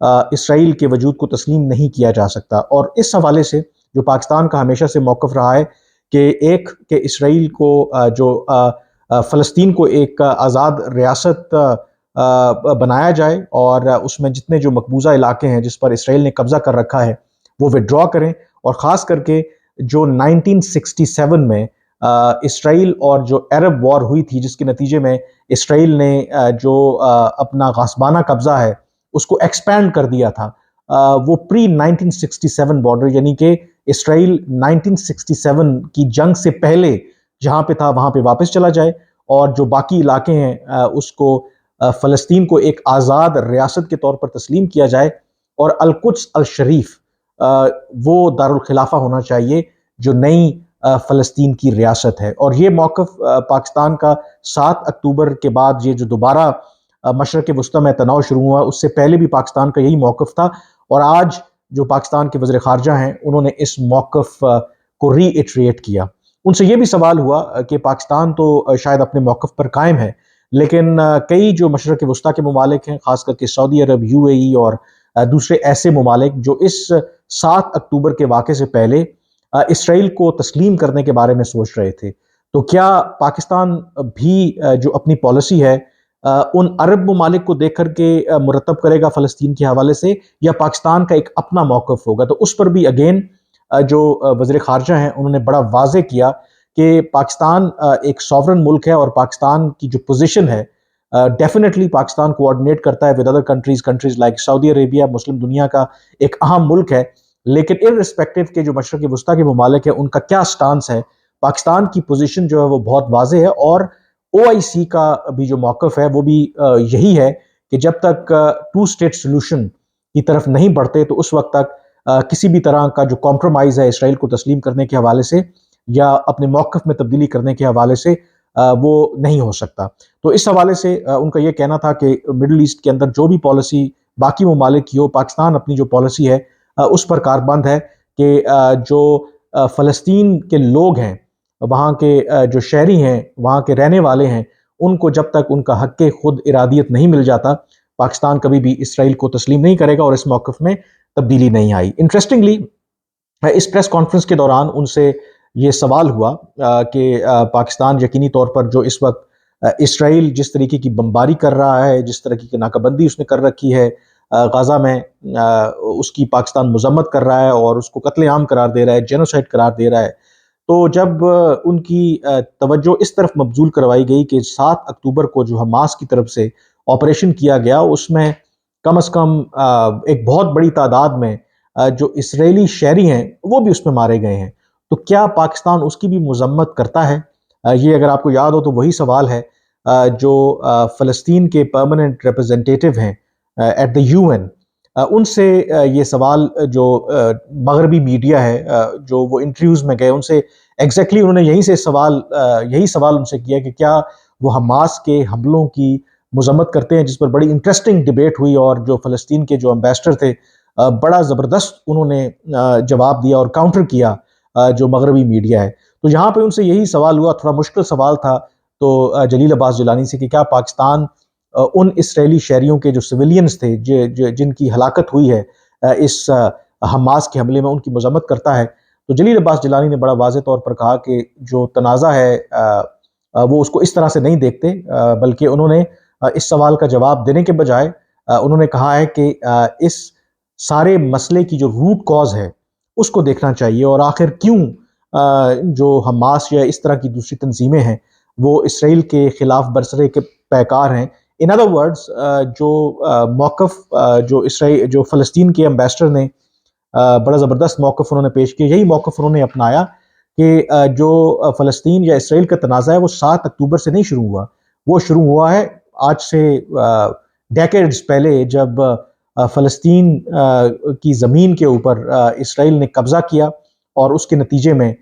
اسرائیل کے وجود کو تسلیم نہیں کیا جا سکتا۔ اور اس حوالے سے جو پاکستان کا ہمیشہ سے موقف رہا ہے کہ اسرائیل کو فلسطین کو ایک آزاد ریاست بنایا جائے، اور اس میں جتنے جو مقبوضہ علاقے ہیں جس پر اسرائیل نے قبضہ کر رکھا ہے وہ وڈرا کریں، اور خاص کر کے جو 1967 میں اسرائیل اور جو عرب وار ہوئی تھی جس کے نتیجے میں اسرائیل نے جو اپنا غاصبانہ قبضہ ہے اس کو ایکسپینڈ کر دیا تھا، وہ پری 1967 بارڈر، یعنی کہ اسرائیل 1967 کی جنگ سے پہلے جہاں پہ تھا وہاں پہ واپس چلا جائے، اور جو باقی علاقے ہیں اس کو فلسطین کو ایک آزاد ریاست کے طور پر تسلیم کیا جائے، اور القدس الشریف وہ دارالخلافہ ہونا چاہیے جو نئی فلسطین کی ریاست ہے۔ اور یہ موقف پاکستان کا 7 اکتوبر کے بعد یہ جو دوبارہ مشرق وسطی میں تناؤ شروع ہوا، اس سے پہلے بھی پاکستان کا یہی موقف تھا، اور آج جو پاکستان کے وزیر خارجہ ہیں انہوں نے اس موقف کو ری ایٹریٹ کیا۔ ان سے یہ بھی سوال ہوا کہ پاکستان تو شاید اپنے موقف پر قائم ہے، لیکن کئی جو مشرق وسطی کے ممالک ہیں، خاص کر کے سعودی عرب، UAE اور دوسرے ایسے ممالک جو اس 7 اکتوبر کے واقعے سے پہلے اسرائیل کو تسلیم کرنے کے بارے میں سوچ رہے تھے، تو کیا پاکستان بھی جو اپنی پالیسی ہے ان عرب ممالک کو دیکھ کر کے مرتب کرے گا فلسطین کے حوالے سے، یا پاکستان کا ایک اپنا موقف ہوگا؟ تو اس پر بھی اگین جو وزیر خارجہ ہیں انہوں نے بڑا واضح کیا کہ پاکستان ایک ساورن ملک ہے، اور پاکستان کی جو پوزیشن ہے ڈیفینیٹلی پاکستان کوآرڈینیٹ کرتا ہے ود ادر کنٹریز لائک سعودی عربیہ، مسلم دنیا کا ایک اہم ملک ہے، لیکن ارسپیکٹو کے جو مشرق وسطی کے ممالک ہیں ان کا کیا سٹانس ہے، پاکستان کی پوزیشن جو ہے وہ بہت واضح ہے، اور OIC کا بھی جو موقف ہے وہ بھی یہی ہے کہ جب تک 2 اسٹیٹ سولوشن کی طرف نہیں بڑھتے تو اس وقت تک کسی بھی طرح کا جو کمپرومائز ہے اسرائیل کو تسلیم کرنے کے حوالے سے یا اپنے موقف میں تبدیلی کرنے کے حوالے سے وہ نہیں ہو سکتا۔ تو اس حوالے سے ان کا یہ کہنا تھا کہ مڈل ایسٹ کے اندر جو بھی پالیسی باقی ممالک کی ہو، پاکستان اپنی جو پالیسی ہے اس پر کاربند ہے کہ جو فلسطین کے لوگ ہیں، وہاں کے جو شہری ہیں، وہاں کے رہنے والے ہیں، ان کو جب تک ان کا حق خود ارادیت نہیں مل جاتا پاکستان کبھی بھی اسرائیل کو تسلیم نہیں کرے گا، اور اس موقف میں تبدیلی نہیں آئی۔ انٹرسٹنگلی اس پریس کانفرنس کے دوران ان سے یہ سوال ہوا کہ پاکستان یقینی طور پر جو اس وقت اسرائیل جس طریقے کی بمباری کر رہا ہے، جس طرح کی ناکہ بندی اس نے کر رکھی ہے غزہ میں، اس کی پاکستان مذمت کر رہا ہے اور اس کو قتل عام قرار دے رہا ہے، جینوسائیڈ قرار دے رہا ہے، تو جب ان کی توجہ اس طرف مبذول کروائی گئی کہ 7 اکتوبر کو جو حماس کی طرف سے آپریشن کیا گیا اس میں کم از کم ایک بہت بڑی تعداد میں جو اسرائیلی شہری ہیں وہ بھی اس میں مارے گئے ہیں، تو کیا پاکستان اس کی بھی مذمت کرتا ہے؟ یہ اگر آپ کو یاد ہو تو وہی سوال ہے جو فلسطین کے پرماننٹ ریپرزنٹیٹیو ہیں ایٹ دا UN، ان سے یہ سوال جو مغربی میڈیا ہے جو وہ انٹرویوز میں گئے ان سے ایگزیکٹلی انہوں نے یہی سوال ان سے کیا کہ کیا وہ حماس کے حملوں کی مذمت کرتے ہیں، جس پر بڑی انٹرسٹنگ ڈیبیٹ ہوئی، اور جو فلسطین کے جو امبیسڈر تھے بڑا زبردست انہوں نے جواب دیا اور کاؤنٹر کیا جو مغربی میڈیا ہے۔ تو یہاں پہ ان سے یہی سوال ہوا، تھوڑا مشکل سوال تھا تو جلیل عباس جیلانی سے، کہ کیا پاکستان ان اسرائیلی شہریوں کے جو سویلینز تھے جن کی ہلاکت ہوئی ہے اس حماس کے حملے میں، ان کی مذمت کرتا ہے؟ تو جلیل عباس جیلانی نے بڑا واضح طور پر کہا کہ جو تنازع ہے وہ اس کو اس طرح سے نہیں دیکھتے، بلکہ انہوں نے اس سوال کا جواب دینے کے بجائے انہوں نے کہا ہے کہ اس سارے مسئلے کی جو روٹ کاز ہے اس کو دیکھنا چاہیے، اور آخر کیوں جو حماس یا اس طرح کی دوسری تنظیمیں ہیں وہ اسرائیل کے خلاف برسرے کے پیکار ہیں۔ ان ادر ورڈز جو موقف جو فلسطین کے امبیسڈر نے بڑا زبردست موقف انہوں نے پیش کیا، یہی موقف انہوں نے اپنایا کہ جو فلسطین یا اسرائیل کا تنازع ہے وہ 7 اکتوبر سے نہیں شروع ہوا، وہ شروع ہوا ہے آج سے ڈیکیڈز پہلے، جب فلسطین کی زمین کے اوپر اسرائیل نے قبضہ کیا اور اس کے نتیجے میں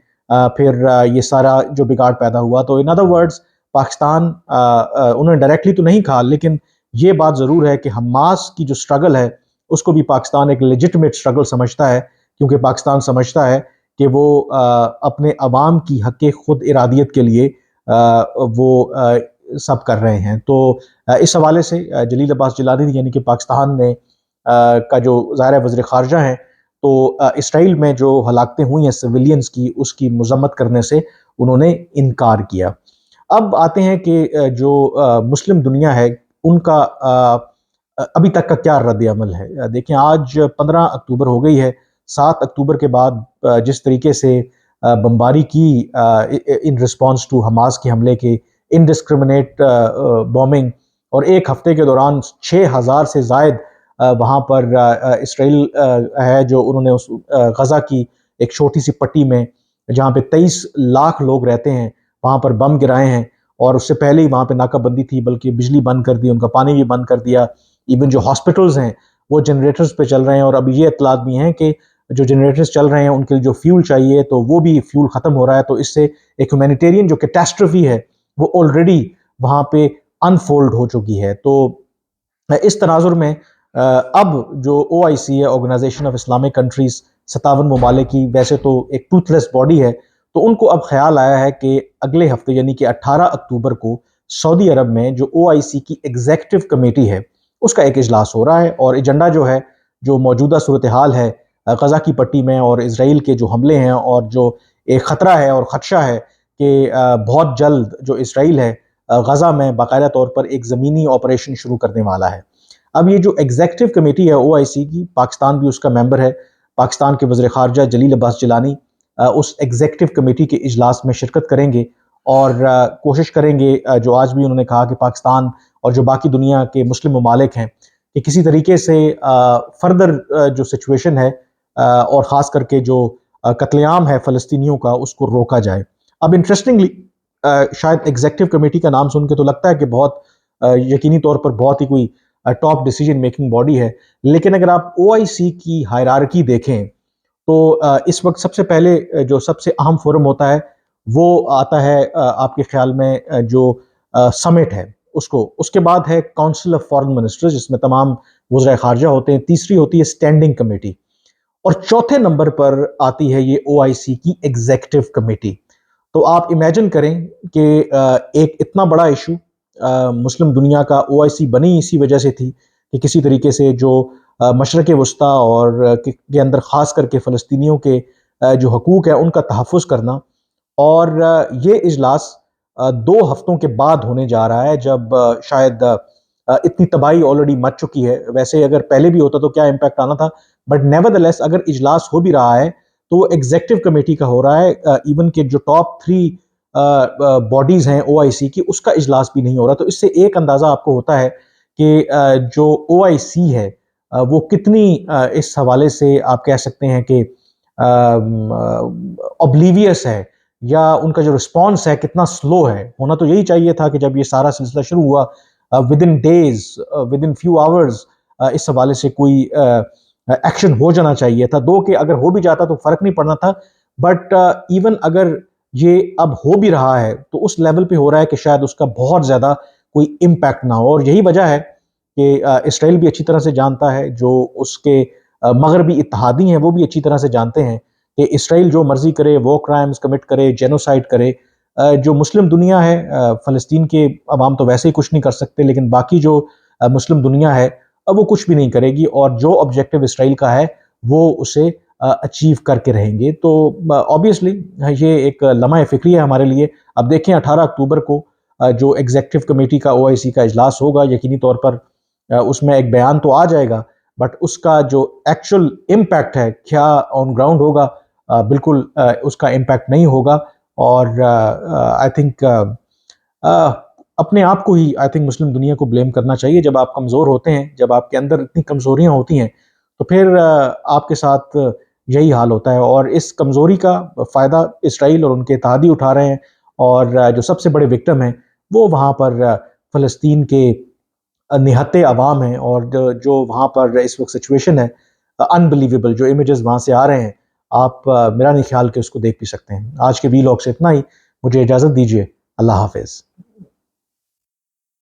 پھر یہ سارا جو بگاڑ پیدا ہوا۔ تو ان ادر ورڈز پاکستان انہوں نے ڈائریکٹلی تو نہیں کہا، لیکن یہ بات ضرور ہے کہ حماس کی جو سٹرگل ہے اس کو بھی پاکستان ایک لیجٹمیٹ سٹرگل سمجھتا ہے، کیونکہ پاکستان سمجھتا ہے کہ وہ اپنے عوام کی حق خود ارادیت کے لیے وہ سب کر رہے ہیں۔ تو اس حوالے سے جلیل عباس جیلانی یعنی کہ پاکستان نے کا جو ظاہر وزیر خارجہ ہیں، تو اسرائیل میں جو ہلاکتیں ہوئی ہیں سویلینز کی، اس کی مذمت کرنے سے انہوں نے انکار کیا۔ اب آتے ہیں کہ جو مسلم دنیا ہے ان کا ابھی تک کا کیا رد عمل ہے۔ دیکھیں آج 15 اکتوبر ہو گئی ہے، 7 اکتوبر کے بعد جس طریقے سے بمباری کی ان رسپانس ٹو حماس کے حملے کے، انڈسکرمنیٹ بومنگ، اور ایک ہفتے کے دوران 6,000 سے زائد وہاں پر اسرائیل ہے جو انہوں نے اس غزہ کی ایک چھوٹی سی پٹی میں جہاں پہ 23 لاکھ لوگ رہتے ہیں وہاں پر بم گرائے ہیں، اور اس سے پہلے ہی وہاں پہ ناکہ بندی تھی، بلکہ بجلی بند کر دی، ان کا پانی بھی بند کر دیا، ایون جو ہاسپٹلز ہیں وہ جنریٹرز پہ چل رہے ہیں، اور اب یہ اطلاعات بھی ہیں کہ جو جنریٹرز چل رہے ہیں ان کے لیے جو فیول چاہیے تو وہ بھی فیول ختم ہو رہا ہے، تو اس سے ایک ہیومینیٹیرین جو کیٹاسٹرفی ہے وہ آلریڈی وہاں پہ انفولڈ ہو چکی ہے۔ تو اس تناظر میں اب جو OIC ہے، آرگنائزیشن آف اسلامک کنٹریز، 57 ممالک کی، ویسے تو ایک ٹوتھ لیس باڈی ہے، تو ان کو اب خیال آیا ہے کہ اگلے ہفتے یعنی کہ 18 اکتوبر کو سعودی عرب میں جو OIC کی ایگزیکٹو کمیٹی ہے اس کا ایک اجلاس ہو رہا ہے، اور ایجنڈا جو ہے، جو موجودہ صورتحال ہے غزہ کی پٹی میں اور اسرائیل کے جو حملے ہیں، اور جو ایک خطرہ ہے اور خدشہ ہے کہ بہت جلد جو اسرائیل ہے غزہ میں باقاعدہ طور پر ایک زمینی آپریشن شروع کرنے والا ہے۔ اب یہ جو ایگزیکٹو کمیٹی ہے OIC کی، پاکستان بھی اس کا ممبر ہے، پاکستان کے وزیر خارجہ جلیل عباس جیلانی اس ایگزیکٹو کمیٹی کے اجلاس میں شرکت کریں گے، اور کوشش کریں گے، جو آج بھی انہوں نے کہا کہ پاکستان اور جو باقی دنیا کے مسلم ممالک ہیں کہ کسی طریقے سے فردر جو سچویشن ہے اور خاص کر کے جو قتل عام ہے فلسطینیوں کا اس کو روکا جائے۔ اب انٹرسٹنگلی شاید ایگزیکٹو کمیٹی کا نام سن کے تو لگتا ہے کہ بہت یقینی طور پر بہت ہی کوئی ٹاپ ڈیسیجن میکنگ باڈی ہے، لیکن اگر آپ OIC کی ہائرارکی دیکھیں تو اس وقت سب سے پہلے جو سب سے اہم فورم ہوتا ہے وہ آتا ہے آپ کے خیال میں جو سمٹ ہے اس کے بعد ہے کونسل آف فارن منسٹرز جس میں تمام وزرائے خارجہ ہوتے ہیں، تیسری ہوتی ہے اسٹینڈنگ کمیٹی، اور چوتھے نمبر پر آتی ہے یہ OIC کی ایگزیکٹو کمیٹی۔ تو آپ امیجن کریں کہ ایک اتنا بڑا ایشو، مسلم دنیا کا OIC بنی اسی وجہ سے تھی کہ کسی طریقے سے جو مشرق وسطیٰ اور کے اندر خاص کر کے فلسطینیوں کے جو حقوق ہیں ان کا تحفظ کرنا، اور یہ اجلاس 2 ہفتوں کے بعد ہونے جا رہا ہے، جب شاید اتنی تباہی آلریڈی مچ چکی ہے۔ ویسے اگر پہلے بھی ہوتا تو کیا امپیکٹ آنا تھا، بٹ نیوردلیس اگر اجلاس ہو بھی رہا ہے تو وہ ایگزیکٹو کمیٹی کا ہو رہا ہے، ایون کہ جو ٹاپ 3 باڈیز ہیں OIC کی اس کا اجلاس بھی نہیں ہو رہا، تو اس سے ایک اندازہ آپ کو ہوتا ہے کہ جو OIC ہے وہ کتنی اس حوالے سے آپ کہہ سکتے ہیں کہ اوبلیویس ہے، یا ان کا جو رسپانس ہے کتنا سلو ہے۔ ہونا تو یہی چاہیے تھا کہ جب یہ سارا سلسلہ شروع ہوا ودن ڈیز، ودن فیو آورز اس حوالے سے کوئی ایکشن ہو جانا چاہیے تھا، دو کہ اگر ہو بھی جاتا تو فرق نہیں پڑنا تھا، بٹ ایون اگر یہ اب ہو بھی رہا ہے تو اس لیول پہ ہو رہا ہے کہ شاید اس کا بہت زیادہ کوئی امپیکٹ نہ ہو، اور یہی وجہ ہے کہ اسرائیل بھی اچھی طرح سے جانتا ہے، جو اس کے مغربی اتحادی ہیں وہ بھی اچھی طرح سے جانتے ہیں کہ اسرائیل جو مرضی کرے، وہ کرائمز کمٹ کرے، جینوسائڈ کرے، جو مسلم دنیا ہے، فلسطین کے عوام تو ویسے ہی کچھ نہیں کر سکتے، لیکن باقی جو مسلم دنیا ہے وہ کچھ بھی نہیں کرے گی، اور جو آبجیکٹو اسرائیل کا ہے وہ اسے اچیو کر کے رہیں گے۔ تو آبویسلی یہ ایک لمحہ فکری ہے ہمارے لیے۔ اب دیکھیں 18 اکتوبر کو جو ایگزیکٹو کمیٹی کا OIC کا اجلاس ہوگا، یقینی طور پر اس میں ایک بیان تو آ جائے گا، بٹ اس کا جو ایکچوئل امپیکٹ ہے کیا آن گراؤنڈ ہوگا، بالکل اس کا امپیکٹ نہیں ہوگا، اور آئی تھنک اپنے آپ کو ہی مسلم دنیا کو بلیم کرنا چاہیے۔ جب آپ کمزور ہوتے ہیں، جب آپ کے اندر اتنی کمزوریاں ہوتی ہیں تو پھر آپ کے ساتھ یہی حال ہوتا ہے، اور اس کمزوری کا فائدہ اسرائیل اور ان کے اتحادی اٹھا رہے ہیں، اور جو سب سے بڑے وکٹم ہیں وہ وہاں پر فلسطین کے نہتے عوام ہیں، اور جو وہاں پر اس وقت سچویشن ہے انبلیویبل، جو امیجز وہاں سے آ رہے ہیں، آپ میرا نہیں خیال کہ اس کو دیکھ بھی سکتے ہیں۔ آج کے وی لاگ سے اتنا ہی، مجھے اجازت دیجیے، اللہ حافظ۔